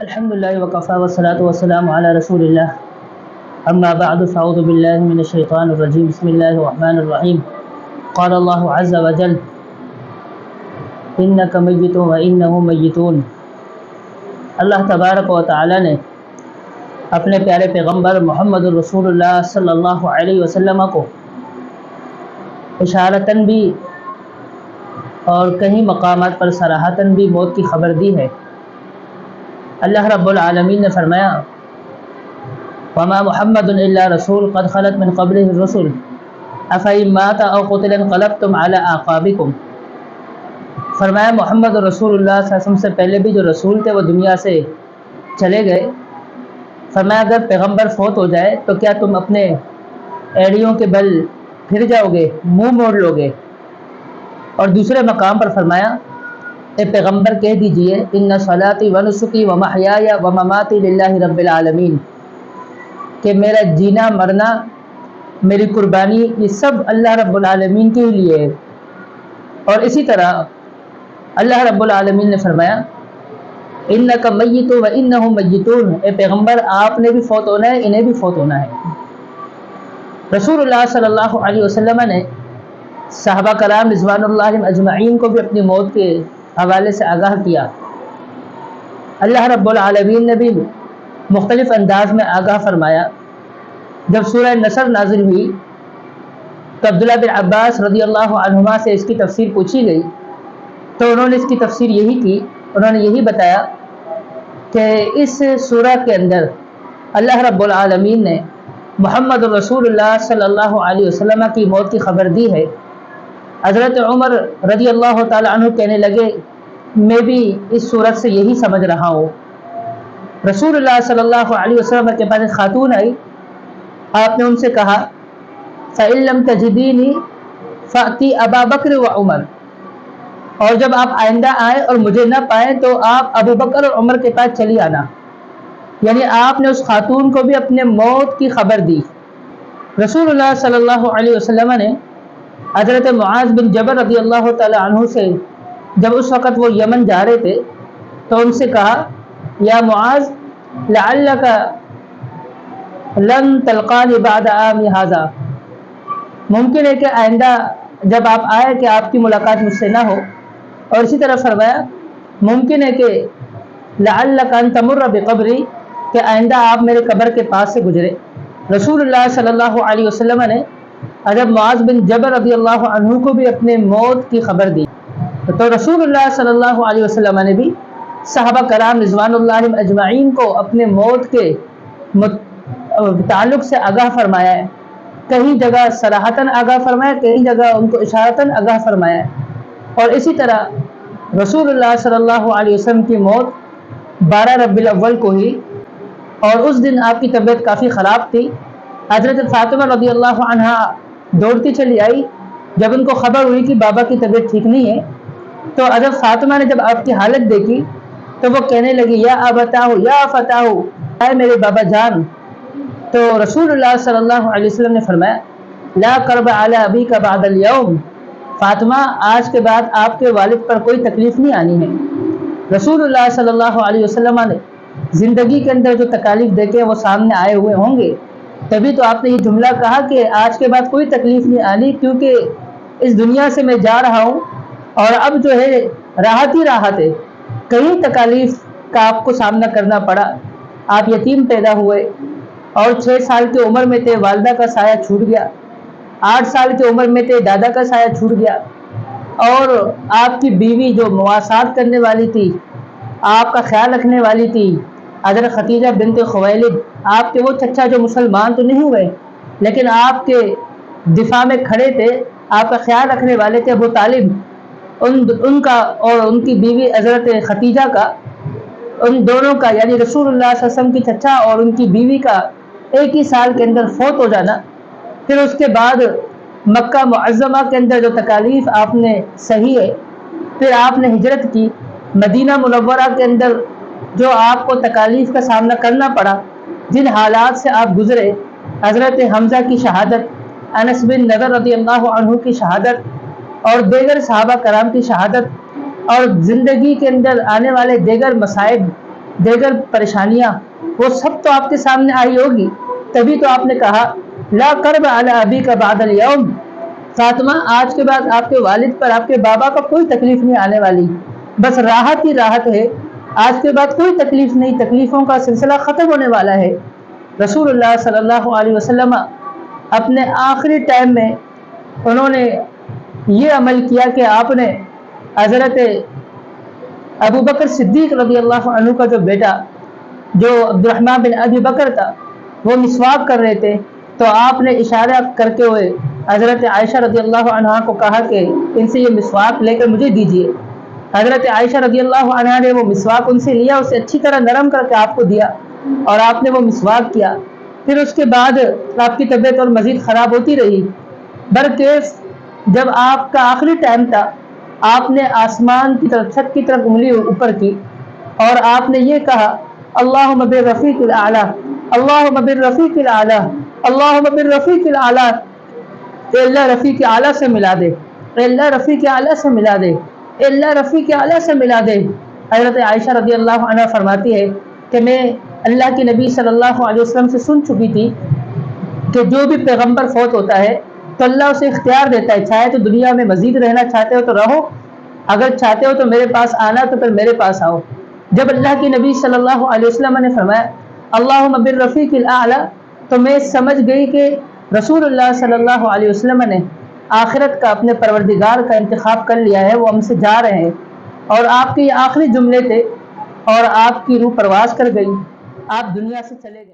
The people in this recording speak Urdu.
الحمد لله وكفى والصلاة والسلام على رسول الله أما بعد فأعوذ بالله من الشيطان الرجيم بسم الله الرحمن الرحيم قال الله عز وجل إنك ميت وإنهم ميتون۔ اللہ تبارک و تعالی نے اپنے پیارے پیغمبر محمد الرسول اللہ صلی اللہ علیہ وسلم کو اشارتاً بھی اور کئی مقامات پر صراحتاً بھی موت کی خبر دی ہے۔ اللہ رب العالمین نے فرمایا وما محمد الا رسول قد خلت من قبلہ الرسل افإن مات او قتل انقلبتم علی اعقابکم۔ فرمایا محمد رسول اللہ صلی اللہ علیہ وسلم سے پہلے بھی جو رسول تھے وہ دنیا سے چلے گئے۔ فرمایا اگر پیغمبر فوت ہو جائے تو کیا تم اپنے ایڑیوں کے بل پھر جاؤ گے، منہ موڑ لو گے؟ اور دوسرے مقام پر فرمایا اے پیغمبر کہہ دیجئے ان صلاتی و نسکی و محیای و مماتی للہ رب العالمین، کہ میرا جینا مرنا میری قربانی یہ سب اللہ رب العالمین کے لیے ہے۔ اور اسی طرح اللہ رب العالمین نے فرمایا انک میت و انہم میتون، اے پیغمبر آپ نے بھی فوت ہونا ہے، انہیں بھی فوت ہونا ہے۔ رسول اللہ صلی اللہ علیہ وسلم نے صحابہ کرام رضوان اللہ علیہم اجمعین کو بھی اپنی موت کے حوالے سے آگاہ کیا۔ اللہ رب العالمین نے بھی مختلف انداز میں آگاہ فرمایا۔ جب سورہ نصر نازل ہوئی تو عبداللہ بن عباس رضی اللہ عنہما سے اس کی تفسیر پوچھی گئی تو انہوں نے اس کی تفسیر یہی کی، انہوں نے یہی بتایا کہ اس سورہ کے اندر اللہ رب العالمین نے محمد رسول اللہ صلی اللہ علیہ وسلم کی موت کی خبر دی ہے۔ حضرت عمر رضی اللہ تعالی عنہ کہنے لگے میں بھی اس صورت سے یہی سمجھ رہا ہوں۔ رسول اللہ صلی اللہ علیہ وسلم کے پاس ایک خاتون آئی، آپ نے ان سے کہا فَإِن لَمْ تَجِدِينِي فَأْتِي أَبَا بَكْرِ وَعُمَرَ، اور جب آپ آئندہ آئیں اور مجھے نہ پائیں تو آپ ابو بکر اور عمر کے پاس چلی آنا۔ یعنی آپ نے اس خاتون کو بھی اپنے موت کی خبر دی۔ رسول اللہ صلی اللہ علیہ وسلم نے حضرت معاذ بن جبل رضی اللہ تعالی عنہ سے جب اس وقت وہ یمن جا رہے تھے تو ان سے کہا یا معاذ لعلک لن تلقانی بعد عامی ھذا، ممکن ہے کہ آئندہ جب آپ آئے کہ آپ کی ملاقات مجھ سے نہ ہو۔ اور اسی طرح فرمایا ممکن ہے کہ لعلک ان تمر بقبری، کہ آئندہ آپ میرے قبر کے پاس سے گزرے۔ رسول اللہ صلی اللہ علیہ وسلم نے حضرت معاذ بن جبل رضی اللہ عنہ کو بھی اپنے موت کی خبر دی۔ تو رسول اللہ صلی اللہ علیہ وسلم نے بھی صحابہ کرام رضوان اللہ علیہم اجمعین کو اپنے موت کے تعلق سے آگاہ فرمایا ہے۔ کہیں جگہ صراحتاً آگاہ فرمایا، کہیں جگہ ان کو اشارتاً آگاہ فرمایا ہے۔ اور اسی طرح رسول اللہ صلی اللہ علیہ وسلم کی موت 12 ربیع الاول کو ہی، اور اس دن آپ کی طبیعت کافی خراب تھی۔ حضرت فاطمہ رضی اللہ عنہا دوڑتی چلی آئی جب ان کو خبر ہوئی کہ بابا کی طبیعت ٹھیک نہیں ہے۔ تو حضرت فاطمہ نے جب آپ کی حالت دیکھی تو وہ کہنے لگی یا ابتاہ یا فتاہ، اے میرے بابا جان۔ تو رسول اللہ صلی اللہ علیہ وسلم نے فرمایا لا کرب علی ابیک بعد اليوم، فاطمہ آج کے بعد آپ کے والد پر کوئی تکلیف نہیں آنی ہے۔ رسول اللہ صلی اللہ علیہ وسلم نے زندگی کے اندر جو تکالیف دیکھے وہ سامنے آئے ہوئے ہوں گے، تبھی تو آپ نے یہ جملہ کہا کہ آج کے بعد کوئی تکلیف نہیں آنی، کیونکہ اس دنیا سے میں جا رہا ہوں اور اب جو ہے راحت ہی راحت ہے۔ کئی تکالیف کا آپ کو سامنا کرنا پڑا۔ آپ یتیم پیدا ہوئے اور 6 سال کی عمر میں تھے والدہ کا سایہ چھوٹ گیا، 8 سال کی عمر میں تھے دادا کا سایہ چھوٹ گیا، اور آپ کی بیوی جو مواسات کرنے والی تھی، آپ کا خیال رکھنے والی تھی، حضرت خدیجہ بنت خویلد، آپ کے وہ چچا جو مسلمان تو نہیں ہوئے لیکن آپ کے دفاع میں کھڑے تھے، آپ کا خیال رکھنے والے تھے ابو طالب، ان کا اور ان کی بیوی حضرت خدیجہ کا، ان دونوں کا یعنی رسول اللہ صلی اللہ علیہ وسلم کی چچا اور ان کی بیوی کا ایک ہی سال کے اندر فوت ہو جانا۔ پھر اس کے بعد مکہ معظمہ کے اندر جو تکالیف آپ نے سہی ہے، پھر آپ نے ہجرت کی، مدینہ منورہ کے اندر جو آپ کو تکالیف کا سامنا کرنا پڑا، جن حالات سے آپ گزرے، حضرت حمزہ کی شہادت، انس بن نضر رضی اللہ عنہ کی شہادت اور دیگر صحابہ کرام کی شہادت، اور زندگی کے اندر آنے والے دیگر مصائب دیگر پریشانیاں وہ سب تو آپ کے سامنے آئی ہوگی، تبھی تو آپ نے کہا لا کرب علی ابی کا بعد الیوم، فاطمہ آج کے بعد آپ کے والد پر، آپ کے بابا کا کوئی تکلیف نہیں آنے والی، بس راحت ہی راحت ہے، آج کے بعد کوئی تکلیف نہیں، تکلیفوں کا سلسلہ ختم ہونے والا ہے۔ رسول اللہ صلی اللہ علیہ وسلم اپنے آخری ٹائم میں انہوں نے یہ عمل کیا کہ آپ نے حضرت ابو بکر صدیق رضی اللہ عنہ کا جو بیٹا جو عبد الرحمن بن ابی بکر تھا وہ مسواک کر رہے تھے، تو آپ نے اشارہ کرتے ہوئے حضرت عائشہ رضی اللہ عنہا کو کہا کہ ان سے یہ مسواک لے کر مجھے دیجیے۔ حضرت عائشہ رضی اللہ عنہا نے وہ مسواک ان سے لیا، اسے اچھی طرح نرم کر کے آپ کو دیا اور آپ نے وہ مسواک کیا۔ پھر اس کے بعد آپ کی طبیعت اور مزید خراب ہوتی رہی، برکیف جب آپ کا آخری ٹائم تھا آپ نے آسمان کی طرف، چھت کی طرف انگلی اوپر کی اور آپ نے یہ کہا اللہم بالرفیق الاعلی، اللہم بالرفیق الاعلی، اللہم بالرفیق الاعلی، اے اللہ رفیق اعلیٰ سے ملا دے، اے اللہ رفیق اعلیٰ سے ملا دے، اے اللہ رفیق اعلیٰ سے ملا دے۔ حضرت عائشہ رضی اللہ عنہ فرماتی ہے کہ میں اللہ کے نبی صلی اللہ علیہ وسلم سے سن چکی تھی کہ جو بھی پیغمبر فوت ہوتا ہے تو اللہ اسے اختیار دیتا ہے، چاہے تو دنیا میں مزید رہنا چاہتے ہو تو رہو، اگر چاہتے ہو تو میرے پاس آنا تو پھر میرے پاس آؤ۔ جب اللہ کے نبی صلی اللہ علیہ وسلم نے فرمایا اللہم بالرفیق الاعلی تو میں سمجھ گئی کہ رسول اللہ صلی اللہ علیہ وسلم نے آخرت کا، اپنے پروردگار کا انتخاب کر لیا ہے، وہ ہم سے جا رہے ہیں، اور آپ کے یہ آخری جملے تھے اور آپ کی روح پرواز کر گئی، آپ دنیا سے چلے گئے۔